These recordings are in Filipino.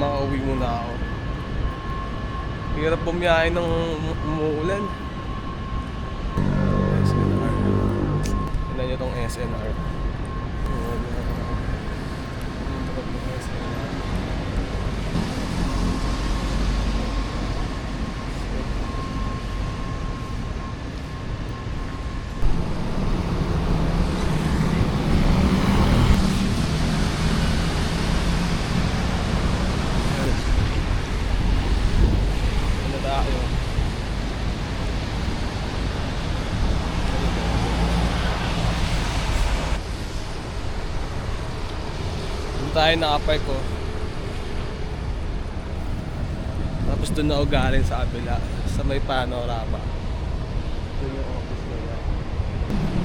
makauwi muna ako. Hirap bumiyahe ng umuulan. SNR. Tignan nyo tong SNR. Tayo nakapark ko. Tapos doon na ako galing sa kabila, sa may panorama. Doon yung office nila.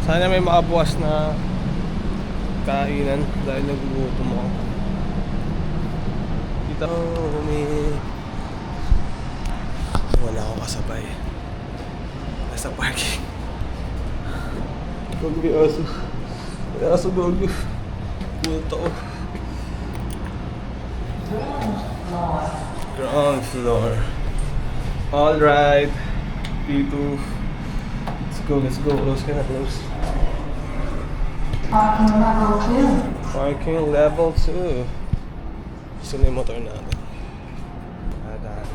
Sana may makabukas na kainan dahil nagugutom ako. Dito wala akong kasabay. Nasa parking. Gagi aso. May aso gagi. Punta ko. Ground floor. Alright. P2. Let's go. Close ka na, close. Parking level 2. Parking level 2. Gusto na yung motor natin. Dahan.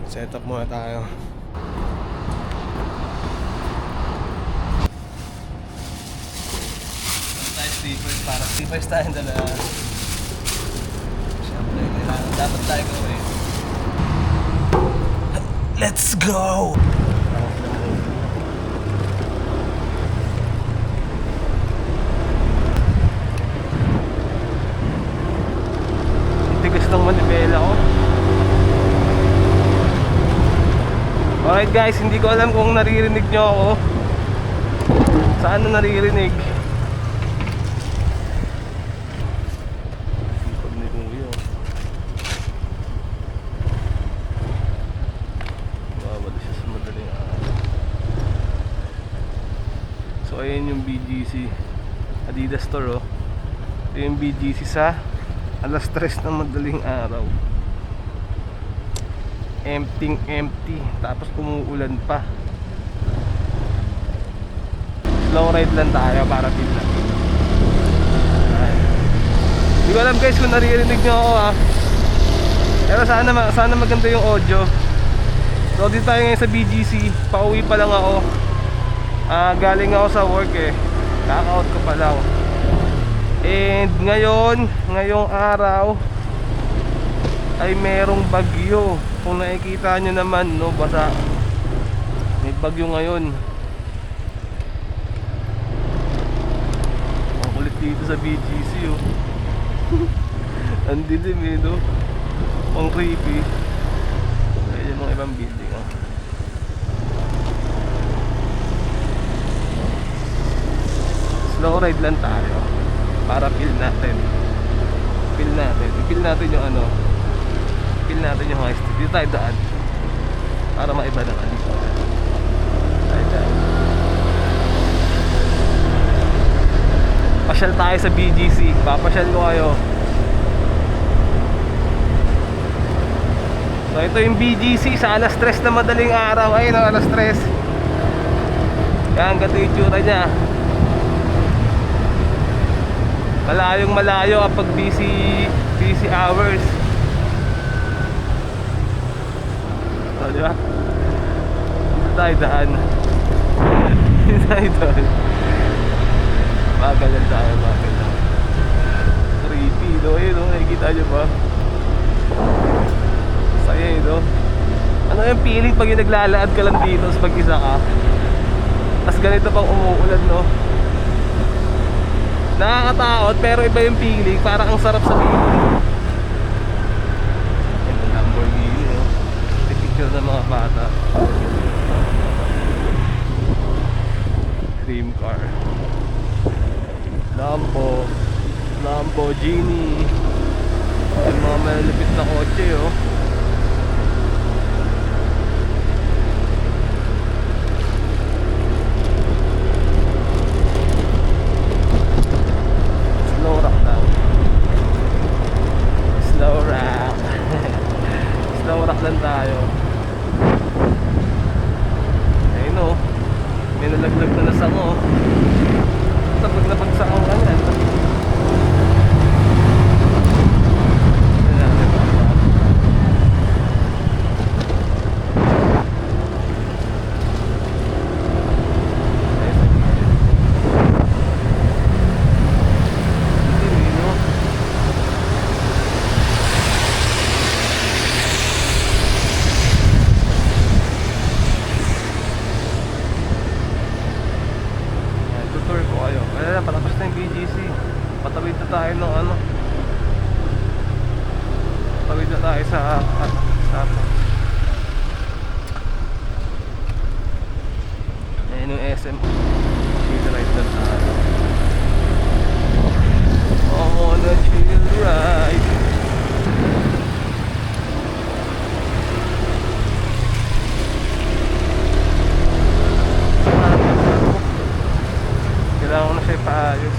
Set up muna tayo. Sleepers para sleepers tayo dala. Siyempre, kailangan dapat tayo gawin. Let's go! Tigas ng manibela ko. Alright guys, hindi ko alam kung naririnig nyo ako. Saan na naririnig? So ayan yung BGC Adidas store oh. Ito yung BGC sa alas 3 ng madaling araw. Empty. Tapos umuulan pa. Slow ride lang tayo para feel natin. Hindi ko alam guys kung naririnig nyo ako ah. Pero sana maganda yung audio. So dito tayo ngayon sa BGC. Pauwi pa lang ako. Galing ako sa work eh. Kaka-out ko pa lang. And ngayong araw ay merong bagyo. Kung nakikita nyo naman no, basa. May bagyo ngayon. Ang kulit dito sa BGC oh. Ang dilim eh no. Ang creepy. Ayan yung mga ibang building oh. Slow ride lang tayo para feel natin yung ano, feel natin yung high speed. Dito tayo daan para maiba na dito tayo daan. Pasyal tayo sa BGC, papasyal ko kayo. So ito yung BGC sa alas 3 na madaling araw. Ayun o, alas 3. Yan, ganito yung tsura nya. Malayong malayo kapag busy hours. So, diba? Dito tayo daan. Dito tayo daan. Bagal lang tayo, bagal lang. Creepy, no? Ayun, no? Nakikita nyo ba? Saya, no? Ano yung feeling pag yung naglalaad ka lang dito sa pag-isa ka? Tapos ganito pang umuulan, no? Nakakatakot pero iba yung feeling. Parang ang sarap sa feeling. Ito Lamborghini no? Picture ng mga bata. Dream car. Lamborghini. Yung mga malalapit na kotse oh. lang tayo. Ayun o. May nalaglag na nasango. Tapos napagsakang ka yan. Ayan, diba? Tutur ko kayo. Kaya na, patapos na yung BGC. Patawid na tayo ng ano. Patawid na tayo sa ayan yung SM. Chill ride na tayo. Oh, na chill ride. Kailangan ko na siya ipaayos.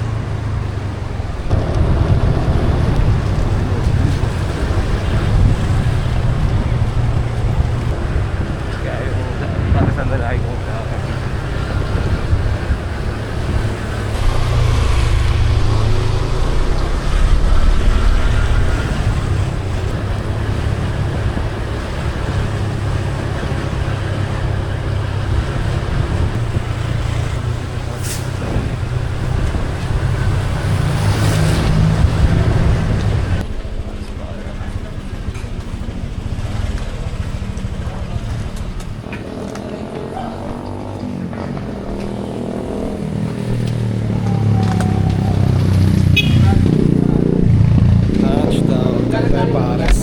Kaya yung para sa nalay kong sa akin. Touchdown, Pares.